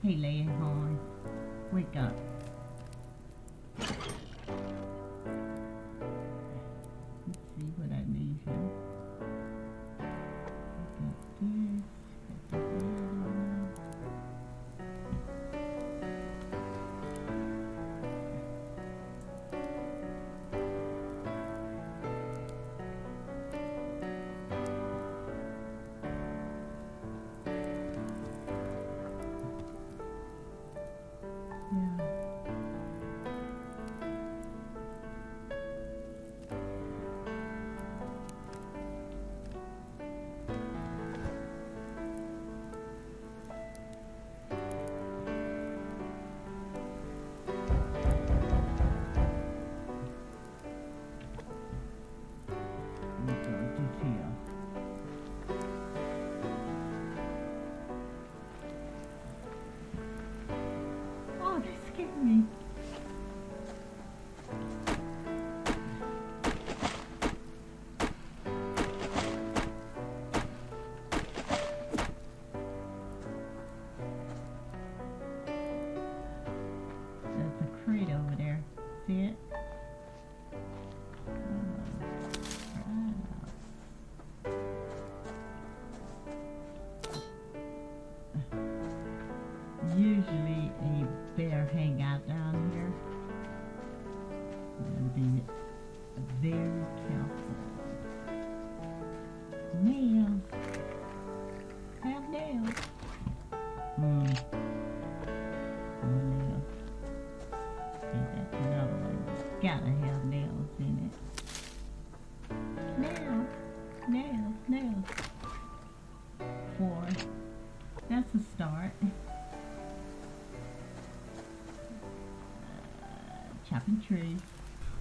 Hey, Leon, wake up. Let's see what I need here. Got this. Got the other. Yeah. Let's go this here. Oh, that scared me. There's a crate over there. See it? Usually a bear hang out down here. And be very careful. Nails. Have nails. More nails. Okay, that's another one. Gotta have nails in it. Nails. Nails. Nails. 4. That's a start. Chopping trees.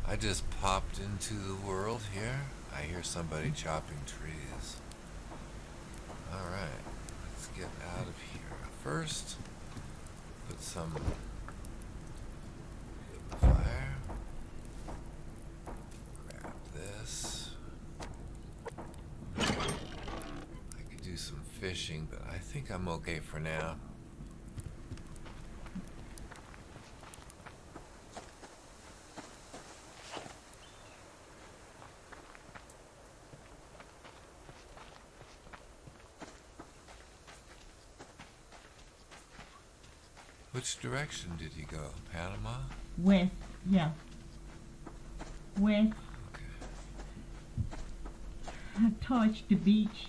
I just popped into the world here. I hear somebody chopping trees. Alright, let's get out of here. First, put some fire. Grab this. I could do some fishing, but I think I'm okay for now. Which direction did he go? Panama? West, yeah. West, Okay. towards the beach.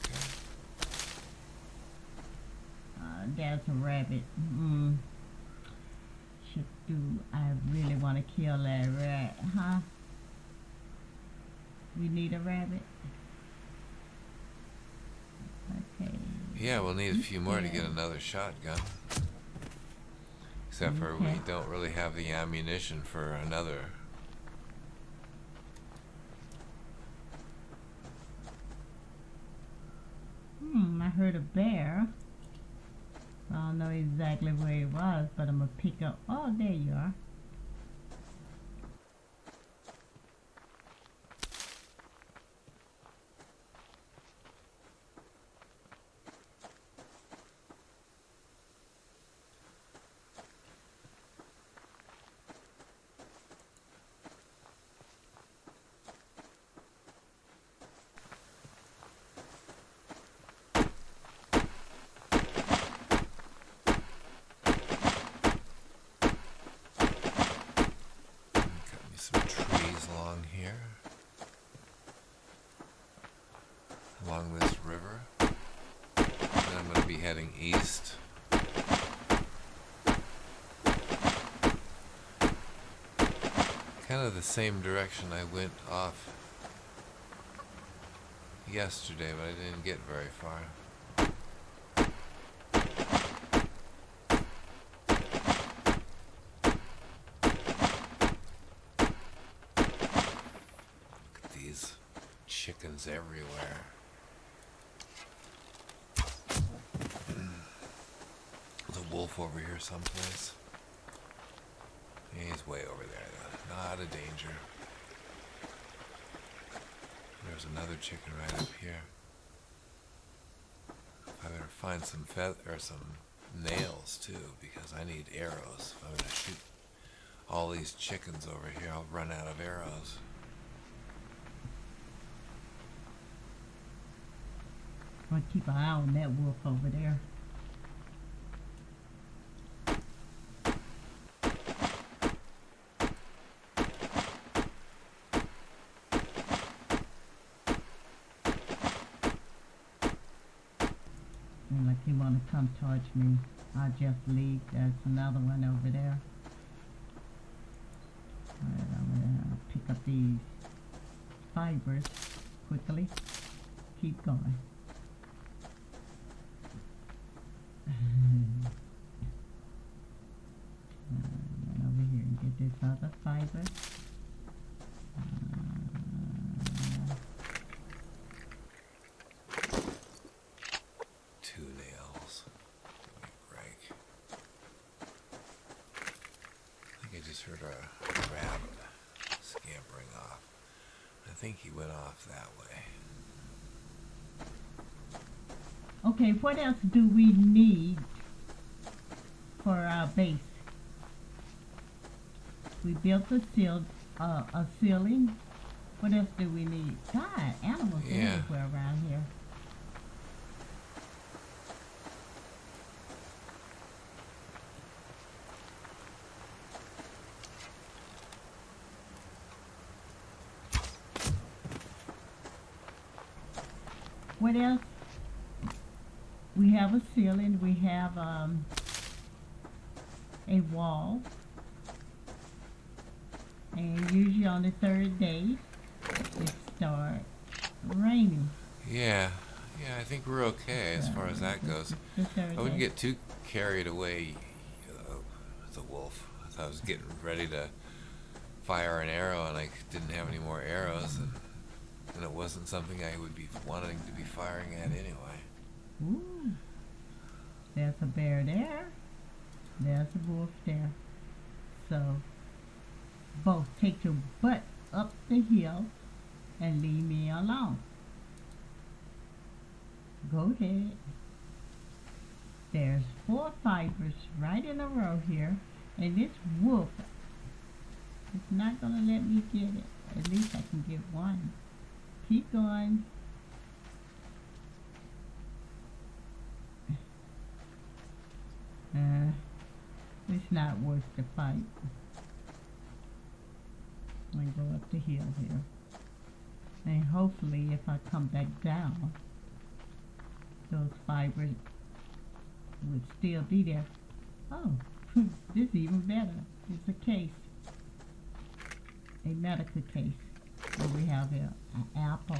Okay. There's a rabbit. Should do. I really want to kill that rat, huh? We need a rabbit. Okay. Yeah, we'll need a few more to get another shotgun. Except for we Okay. don't really have the ammunition for another. I heard a bear. I don't know exactly where it was, but I'm gonna pick up. Oh, there you are. Cut me some trees along here. Along this river. And I'm going to be heading east. Kind of the same direction I went off yesterday, but I didn't get very far. Look at these chickens everywhere. There's a wolf over here someplace. He's way over there, though. Not a danger. There's another chicken right up here. I better find some feather or some nails too, because I need arrows. If I'm gonna shoot all these chickens over here, I'll run out of arrows. I'm gonna keep an eye on that wolf over there. Seems like he wanna come towards me. I'll just leave. There's another one over there. Alright, I'm gonna pick up these fibers quickly. Keep going. Run over here and get this other fiber. Two nails. Right. I think I just heard a rabbit scampering off. I think he went off that way. Okay, what else do we need for our base? We built a ceiling. What else do we need? God, animals everywhere around here. What else? We have a ceiling. We have a wall. And usually on the third day, it starts raining. Yeah, I think we're okay as far as that goes. I wouldn't get too carried away with the wolf. I thought I was getting ready to fire an arrow and I didn't have any more arrows, and it wasn't something I would be wanting to be firing at anyway. Ooh. There's a bear there. There's a wolf there. So both take your butt up the hill and leave me alone. Go ahead. There's 4 fibers right in a row here, and this wolf is not gonna let me get it. At least I can get one. Keep going. It's not worth the fight. I'm going to go up the hill here. And hopefully if I come back down, those fibers would still be there. Oh, this is even better. It's a case. A medical case. So we have here an apple.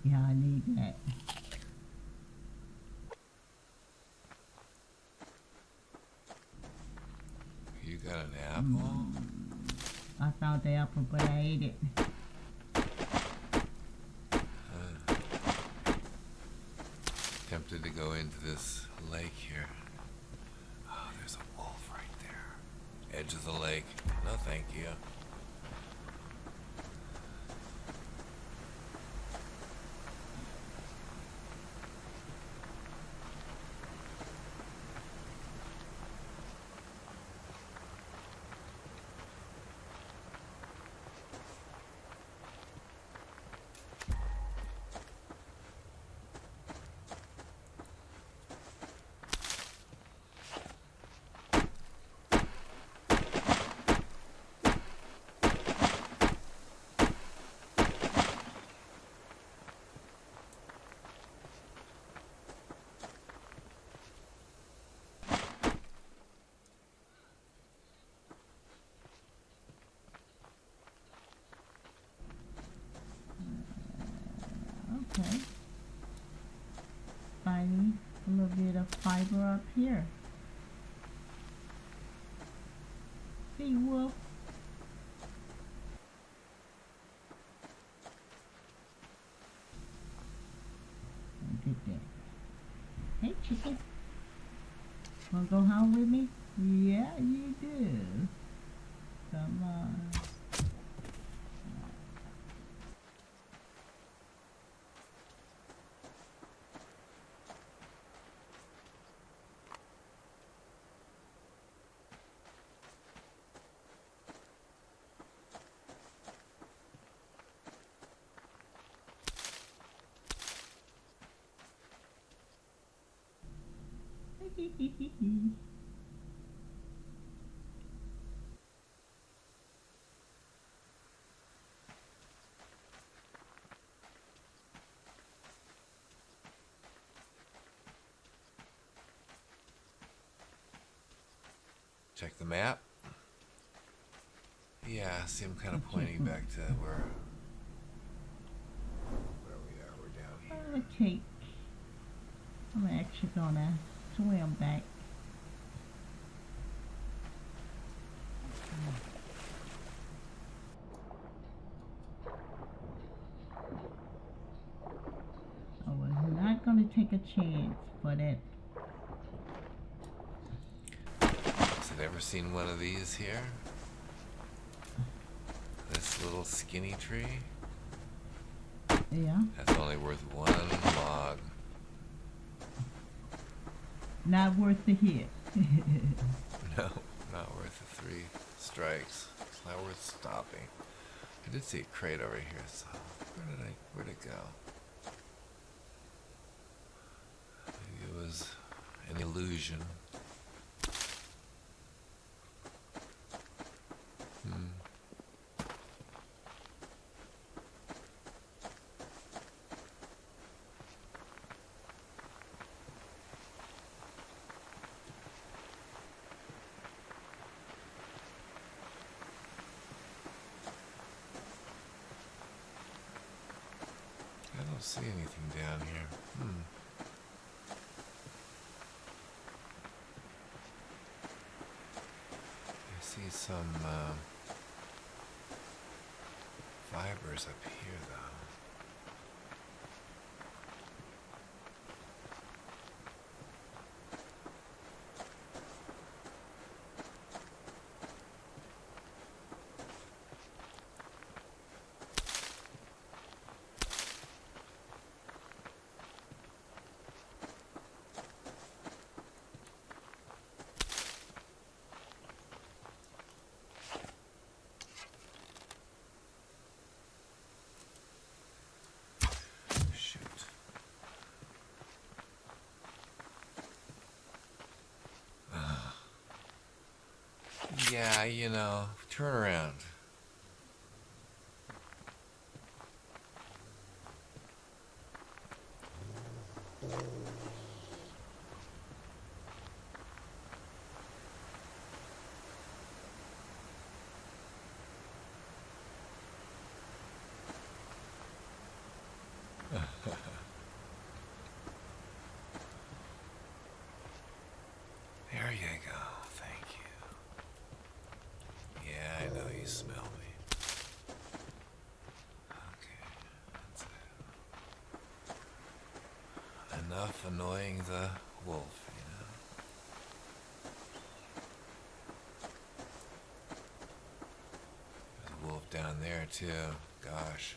Yeah, I need that. You got an apple? I found the apple, but I ate it. Tempted to go into this lake here. Oh, there's a wolf right there. Edge of the lake. No, thank you. Okay. Finding a little bit of fiber up here. See, wolf? Get that. Hey, chicken. Wanna go home with me? Yeah, you do. Come on. Check the map. Yeah, see, I'm kind of pointing back to where we are. We're down here. I'm actually gonna swim back. I was not gonna take a chance for that. Has it ever seen one of these here? This little skinny tree? Yeah. That's only worth one log. Not worth the hit. No, not worth the 3 strikes. It's not worth stopping. I did see a crate over here, so where'd it go? Maybe it was an illusion. I don't see anything down here. I see some fibers up here, though. Yeah, turn around. There you go. Thank you. Yeah, I know you smell me. Okay, that's it. Enough annoying the wolf, There's a wolf down there, too. Gosh.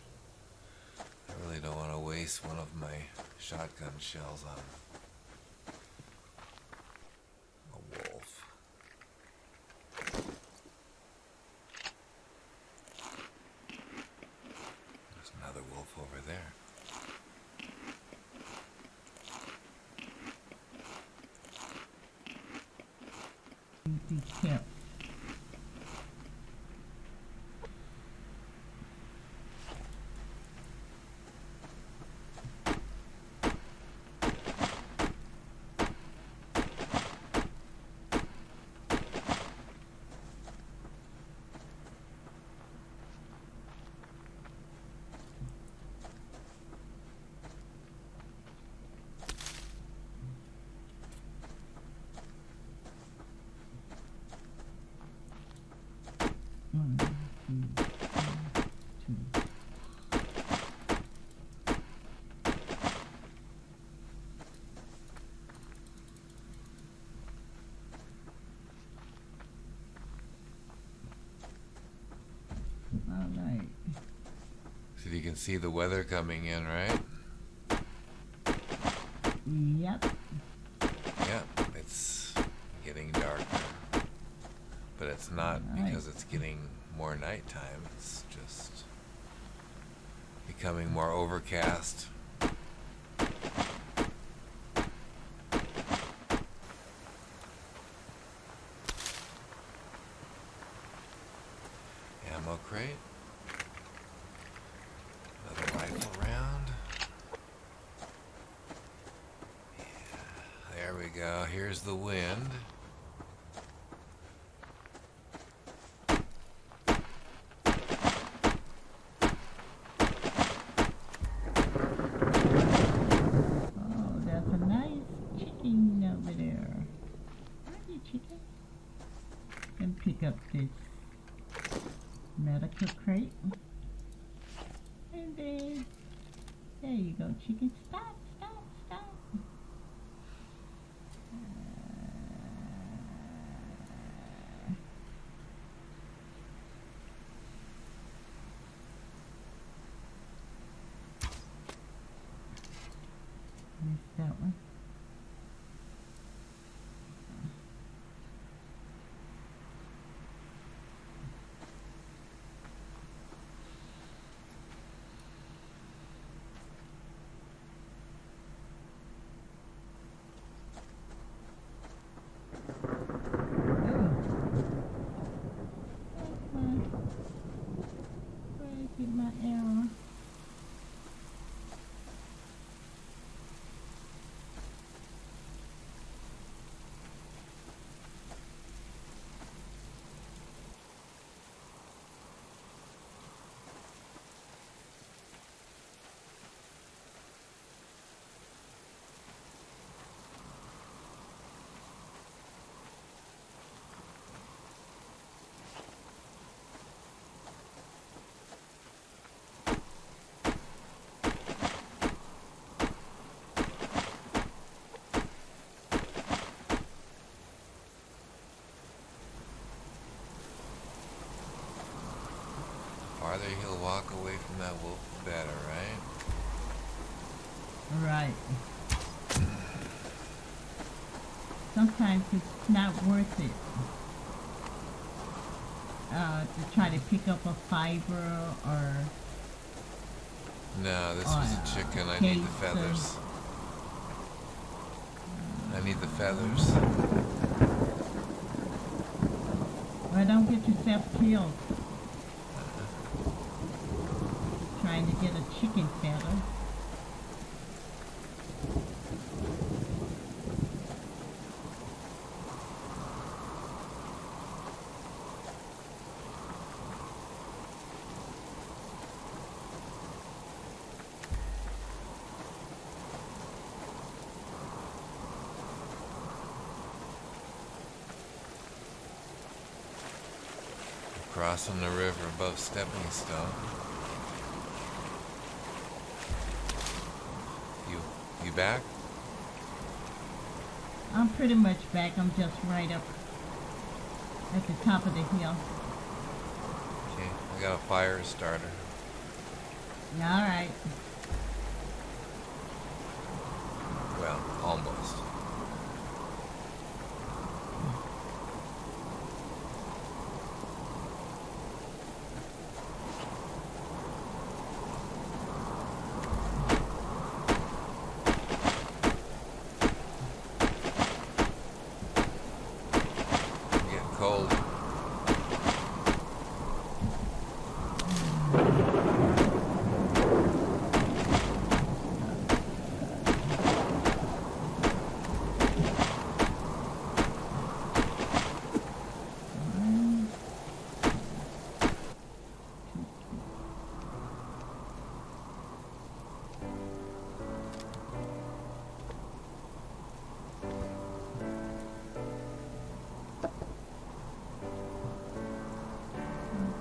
I really don't want to waste one of my shotgun shells on a wolf. There's another wolf over there. Be kept. One, two, two. All right. So you can see the weather coming in, right? Yep. Yep, it's getting darker. But it's not because it's getting more nighttime. It's just becoming more overcast. crate. Another rifle round. Yeah, there we go. Here's the wind. Oh, that's a nice chicken over there. Are you chicken? And pick up this medical crate. And then, there you go, chicken. Stop, stop, stop. Missed that one. Where is it, my arrow? Farther he'll walk away from that wolf, the better, right? Right. Sometimes it's not worth it to try to pick up a fiber or No, this was a chicken. I need the feathers. I need the feathers. well, don't get yourself killed trying to get a chicken feather. Crossing the river above Stepping Stone. You back? I'm pretty much back. I'm just right up at the top of the hill. Okay, I got a fire starter. Alright. Well, almost. Getting cold.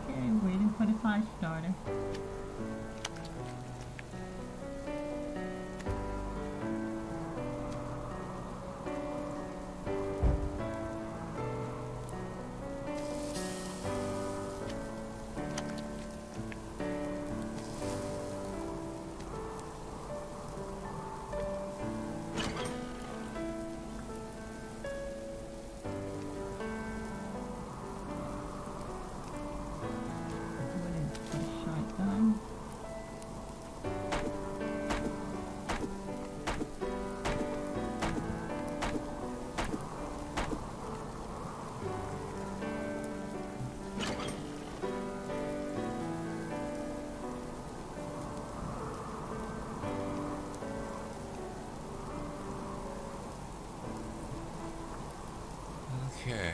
Okay, waiting for the fire starter. What is this shotgun? Okay.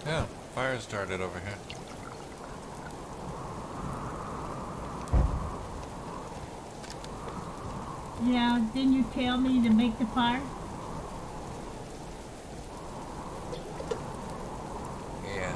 Yeah, fire started over here. Yeah, didn't you tell me to make the fire? Yeah.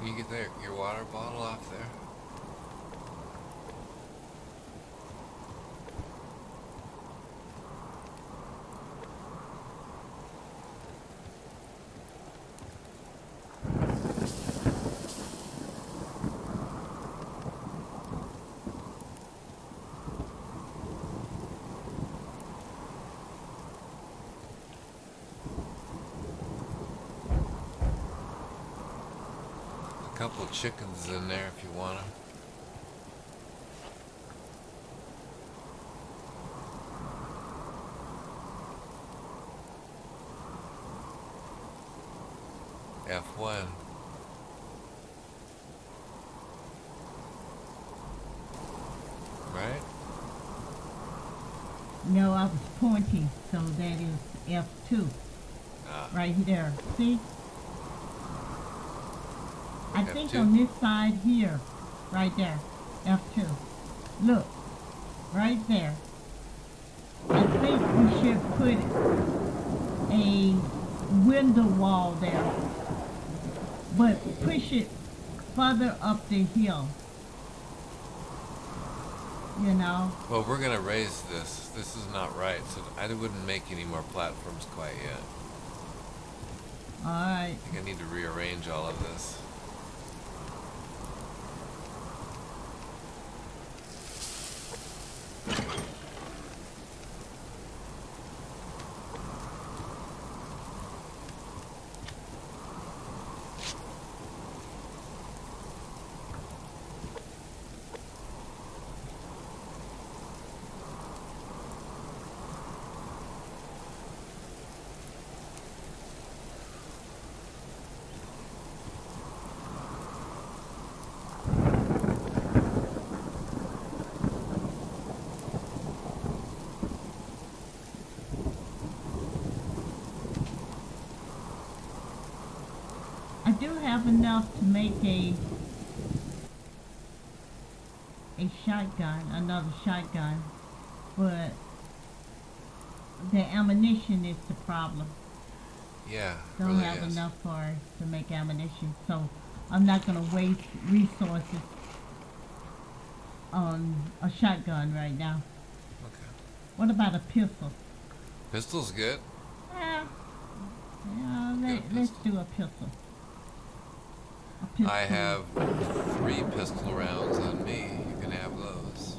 You get your water bottle off there? A couple of chickens in there if you want them. F1. Right? No, I was pointing, so that is F2. Ah. Right there. See? I think F2? on this side here, right there, F2. Look, right there. I think we should put a window wall there, but push it further up the hill. You know? Well, we're going to raise this. This is not right, so I wouldn't make any more platforms quite yet. Alright. I think I need to rearrange all of this. I do have enough to make a shotgun, another shotgun, but the ammunition is the problem. Yeah, it Don't really have is. enough to make ammunition, so I'm not gonna waste resources on a shotgun right now. Okay. What about a pistol? Pistol's good. Yeah, Good let's pistol. do a pistol. A pistol. I have 3 pistol rounds on me. You can have those.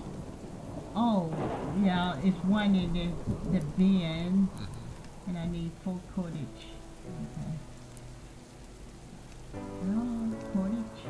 Oh, yeah, it's one in the bin, Mhm. and I need full cordage. Okay. Oh, cordage.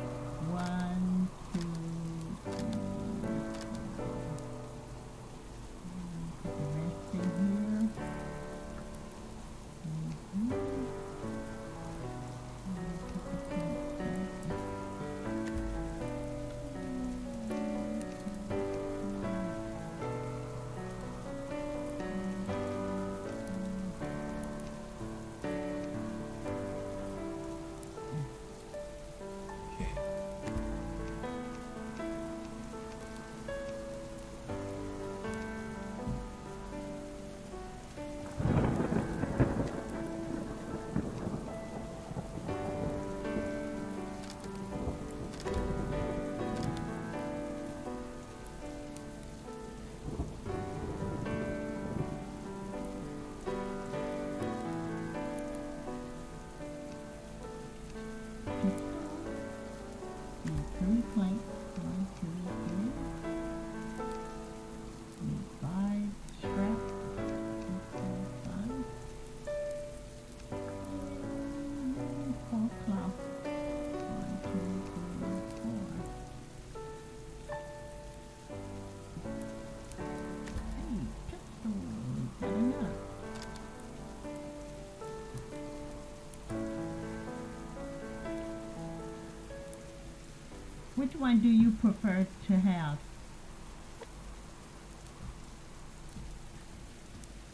Which one do you prefer to have?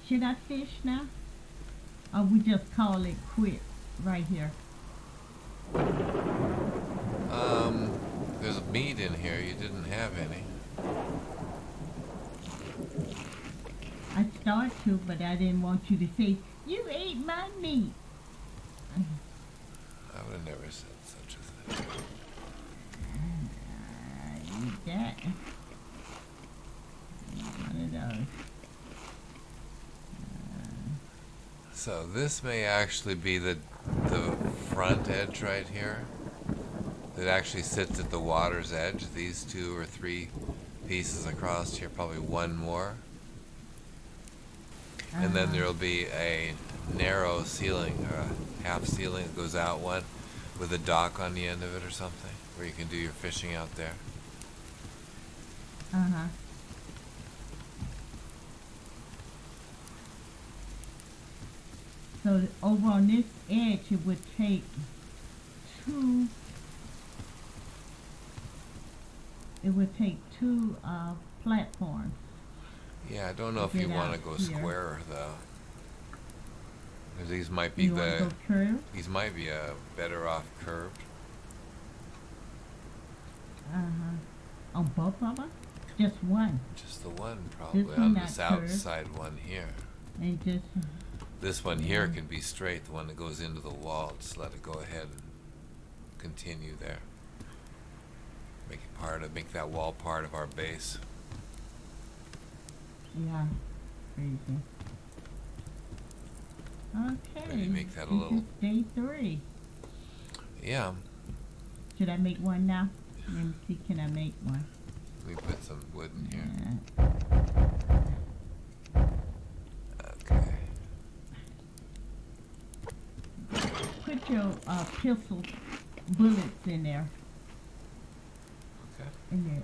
Should I fish now? Or we just call it quit right here? There's meat in here. You didn't have any. I start to, but I didn't want you to say, you ate my meat. I would have never said such a thing. Eat that. One of those. So this may actually be the front edge right here. It actually sits at the water's edge. These 2 or 3 pieces across here, probably one more. And then there'll be a narrow ceiling, or a half ceiling that goes out one with a dock on the end of it or something, where you can do your fishing out there. Uh-huh. So over on this edge, it would take 2. It would take 2 platforms. Yeah, I don't know if Get you want to out go here. square though. 'Cause these might be You want to go curve? these might be better off curved. Uh-huh. On both of them? Just one. Just the one probably one on not this curved. outside one here. And just, This one here Yeah. can be straight, the one that goes into the wall. Just let it go ahead and continue there. Make that wall part of our base. yeah, crazy. Okay. Maybe make that a this little- is day 3. Yeah, Should I make one now? Let me see, can I make one? we put some wood in here. Yeah. Okay. Put your pistol bullets in there. Okay. In there.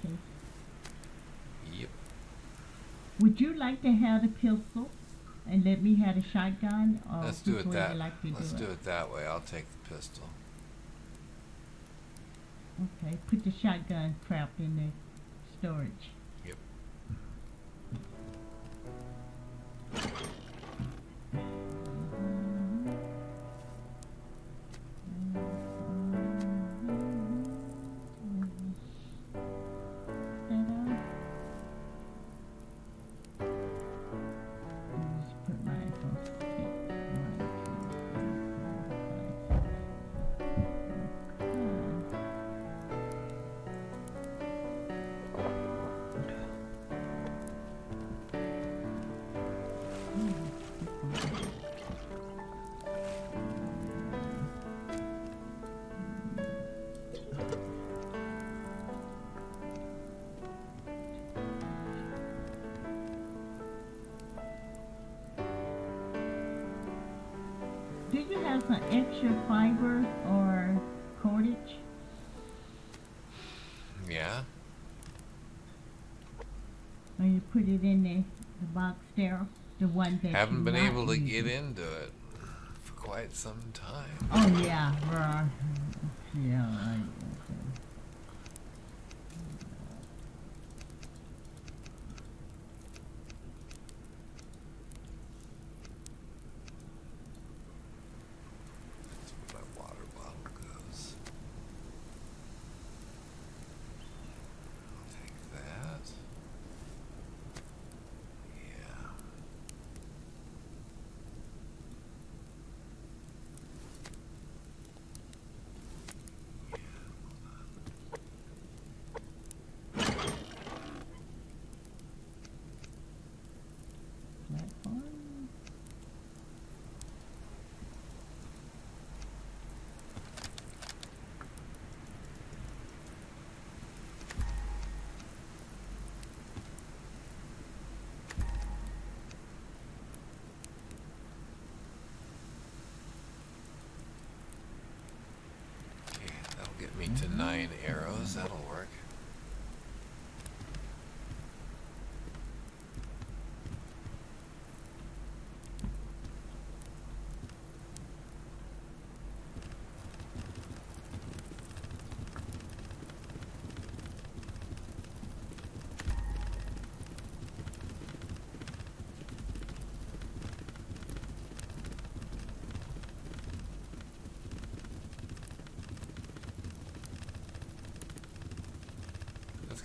Okay. Yep. Would you like to have the pistol and let me have the shotgun? Or Let's do which it way that. you like to Let's do do it that way. I'll take the pistol. Okay, put the shotgun crap in the storage. Yep. Just put mine for 6. 1, 2, 3, 4, 5, 6. Do you have some extra fiber or cordage? Yeah. Or you put it in the box there? The one that Haven't you're been not able to using? get into it for quite some time. Oh yeah, bruh. Yeah, right. Okay. That's where my water bottle goes. I'll take that. Yeah. Platform. Okay, that'll get me to 9 arrows. That'll work.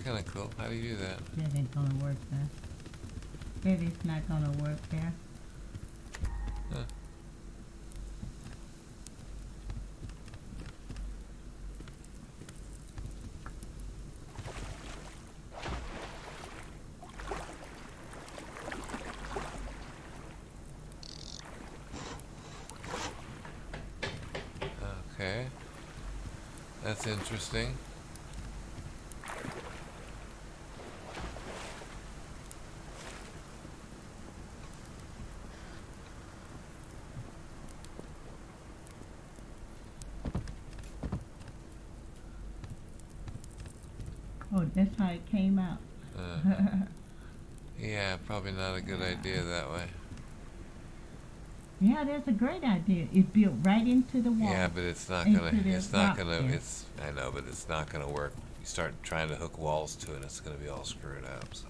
kind of cool. How do you do that? That ain't gonna work there. That is not gonna work there. Huh. Okay. That's interesting. Oh, that's how it came out. Yeah, probably not a good idea that way. Yeah, that's a great idea. It built right into the wall. Yeah, but it's not Into gonna. the It's not rock gonna. there. It's. I know, but it's not gonna work. You start trying to hook walls to it, it's gonna be all screwed up. So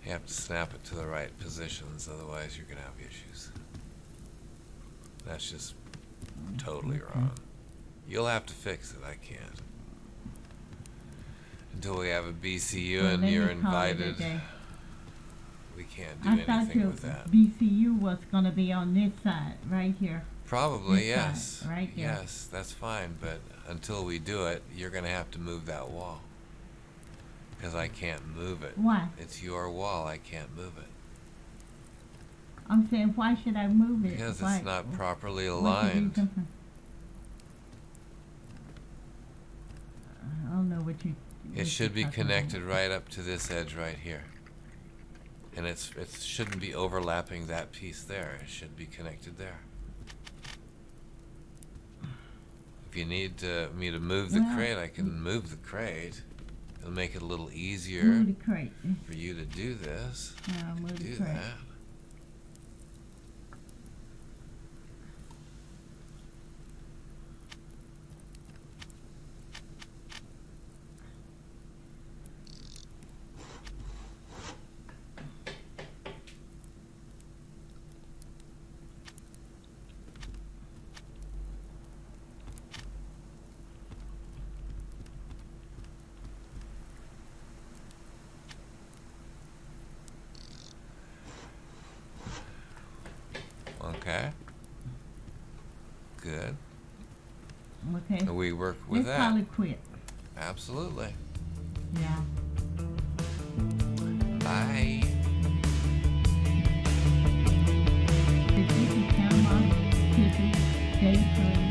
you have to snap it to the right positions, otherwise you're gonna have issues. That's just totally Okay. wrong. You'll have to fix it. I can't. Until we have a BCU Well, and let you're me call it a invited, day. we can't do I thought anything your with that. BCU was gonna be on this side, right here. Probably, this side, yes. right there. Yes, that's fine, but until we do it, you're gonna have to move that wall. Because I can't move it. Why? It's your wall, I can't move it. I'm saying, why should I move it? Because Why? it's not properly What's the aligned. reason for- I don't know what you. It should be connected right up to this edge right here. And it shouldn't be overlapping that piece there. It should be connected there. If you need me to move the Well, crate, I can move the crate. It'll make it a little easier Move the crate. for you to do this. Yeah, move Do the crate. that. Okay. Good. Okay. And we work with Let's that. call it quit. Absolutely. Yeah. Bye. This is Tamara Tippy, Day 3.